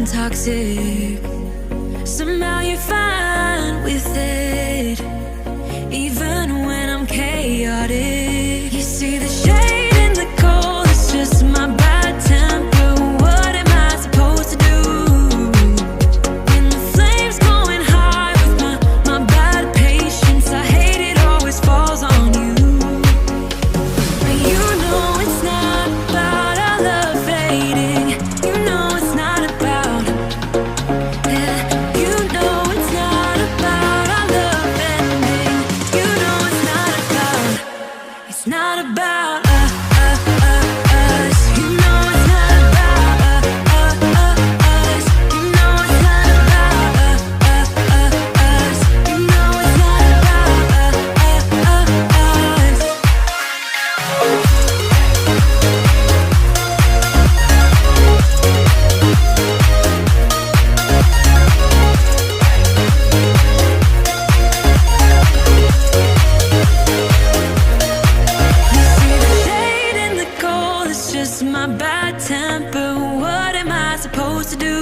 I'm toxic. Somehow you're fine with it, even when I'm chaotic. You see the shade in the cold, it's just my bad temper. What am I supposed to do when the flames going high with my bad patience? I hate it always falls on you. But you know it's not about our love fading. You know it's not about, yeah. You know it's not about our love ending. You know it's not about, it's not about us. You know it's not about us. You know it's not about us. You know it's not about us. You see the shade in the cold, it's just my bad temper. What am I supposed to do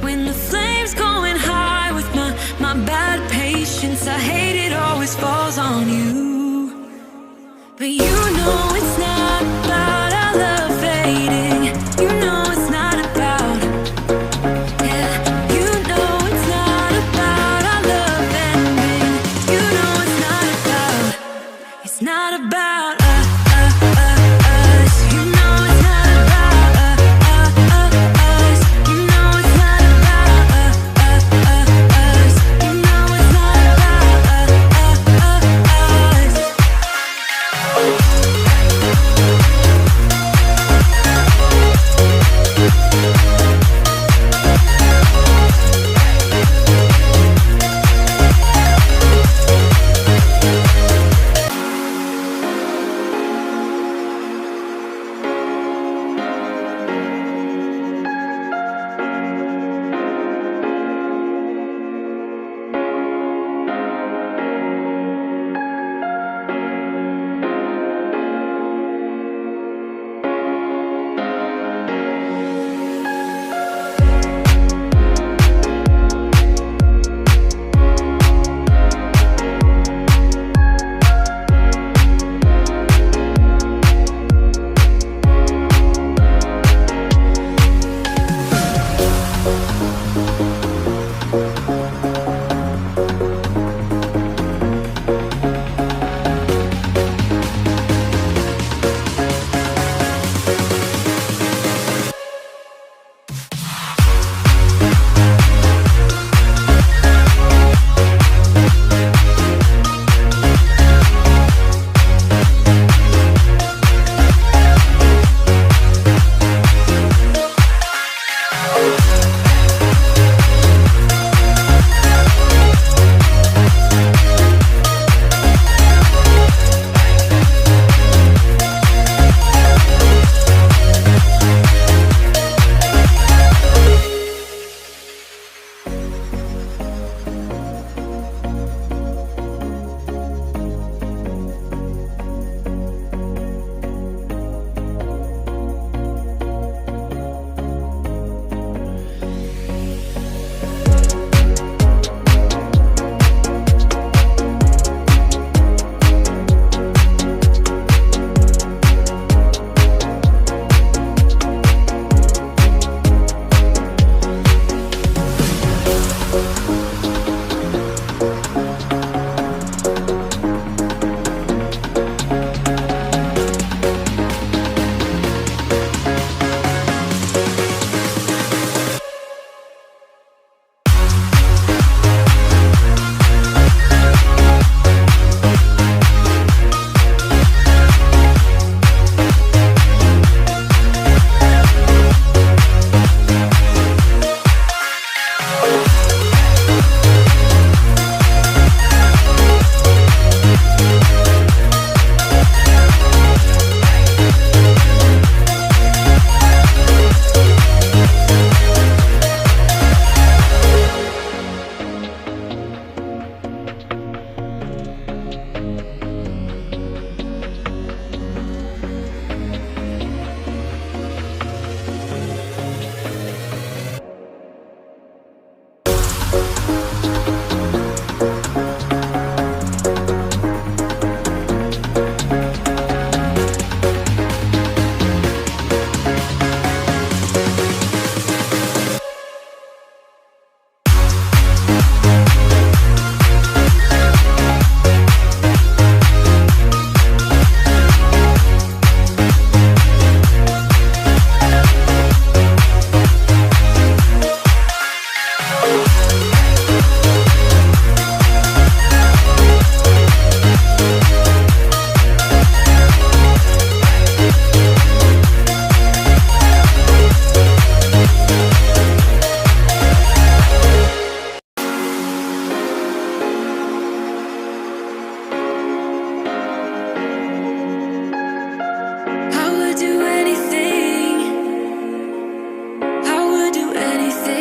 when the flames going high with my bad patience? I hate it always falls on you. But you know it's not about our love fading. You know it's not about, yeah. You know it's not about our love ending. You know it's not about, it's not about us. You know it's not about us. You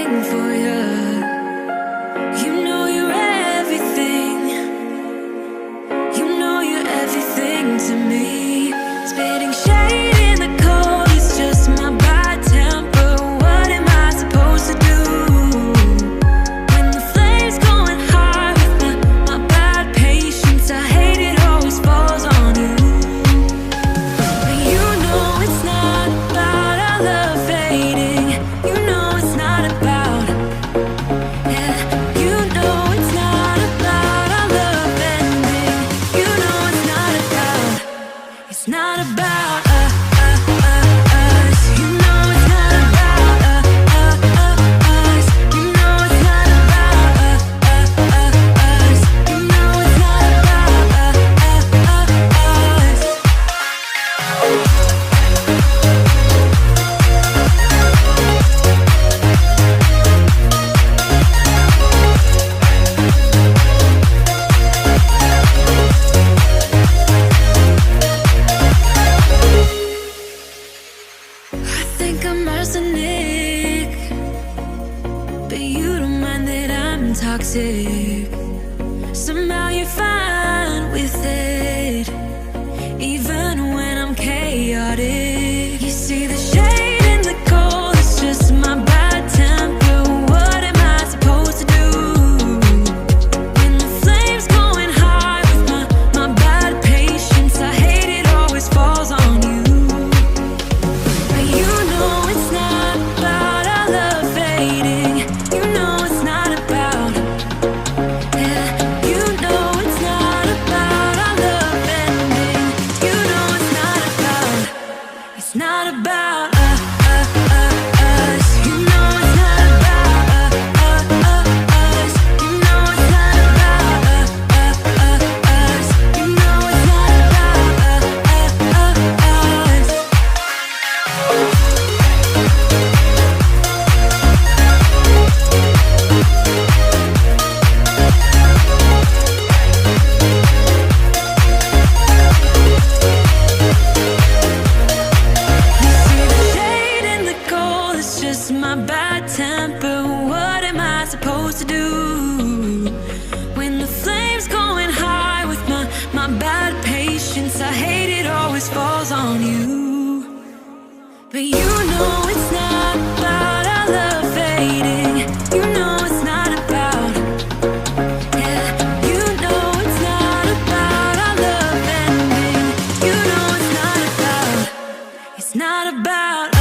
everything for you. You know you're everything. You know you're everything to me. Spitting shade in the cold is just my bad temper. What am I supposed to do when the flames going high with my bad patience? I hate it always falls on you. But you know it's not about our love fading. You know it's not about, yeah. You know it's not about our love ending. You know it's not about, it's not about us. You know it's not about us. You know it's not about us. You know it's not about us. I think I'm arsenic, but you don't mind that I'm toxic. Somehow you're fine with it, even when I'm chaotic. You see the shade in the cold, it's just my bad temper. What am I supposed to do when the flames going high with my bad patience? I hate it always falls on you. But you know it's not about our love fading. You know it's not about, yeah. You know it's not about our love ending. You know it's not about, it's not about us. You know it's not about us. You know it's not about us. You know it's not about us. You see the shade in the cold, it's just my bad temper. What am I supposed to do when the flames going high with my bad patience? I hate it always falls on you. But you know it's not about our love fading. You know it's not about, yeah. You know it's not about our love ending. You know it's not about, it's not about